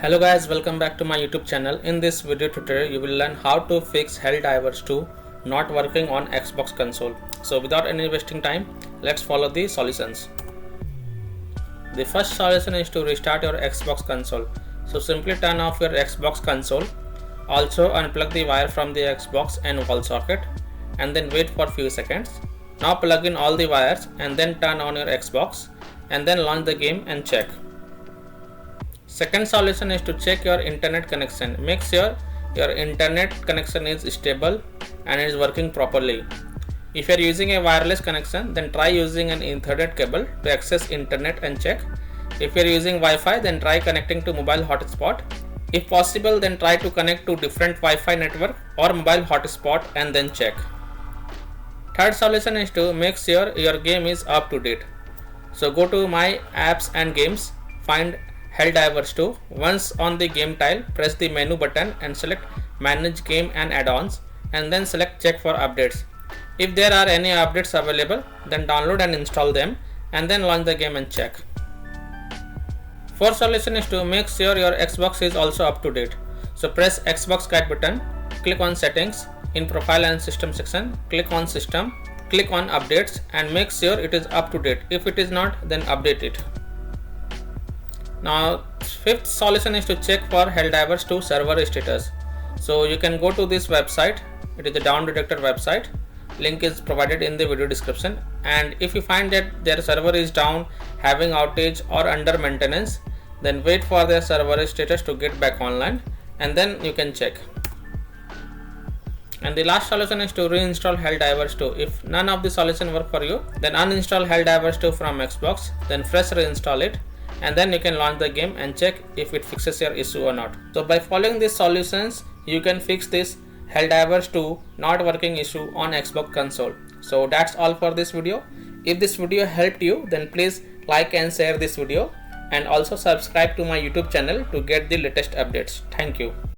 Hello guys, welcome back to my YouTube channel. In this video tutorial you will learn how to fix Helldivers 2 not working on Xbox console. So without any wasting time, let's follow the solutions. The first solution is to restart your Xbox console. So simply turn off your Xbox console. Also unplug the wire from the Xbox and wall socket and then wait for few seconds. Now plug in all the wires and then turn on your Xbox and then launch the game and check. Second solution is to check your internet connection. Make sure your internet connection is stable and is working properly. If you are using a wireless connection, then try using an Ethernet cable to access internet and check. If you are using Wi-Fi, then try connecting to mobile hotspot. If possible, then try to connect to different Wi-Fi network or mobile hotspot and then check. Third solution is to make sure your game is up to date. So go to My Apps and Games, find Helldivers 2. Once on the game tile, press the menu button and select Manage Game and Add-ons and then select Check for updates. If there are any updates available, then download and install them and then launch the game and check. Fourth solution is to make sure your Xbox is also up to date. So press Xbox guide button, click on Settings, in Profile and System section, click on System, click on Updates and make sure it is up to date. If it is not, then update it. Now fifth solution is to check for Helldivers 2 server status. So you can go to this website. It is a down detector website. Link is provided in the video description, and if you find that their server is down, having outage or under maintenance, then wait for their server status to get back online and then you can check. And the last solution is to reinstall Helldivers 2. If none of the solution work for you, then uninstall Helldivers 2 from Xbox, then fresh reinstall it, and then you can launch the game and check if it fixes your issue or not. So by following these solutions, you can fix this Helldivers 2 not working issue on Xbox console. So that's all for this video. If this video helped you, then please like and share this video and also subscribe to my YouTube channel to get the latest updates. Thank you.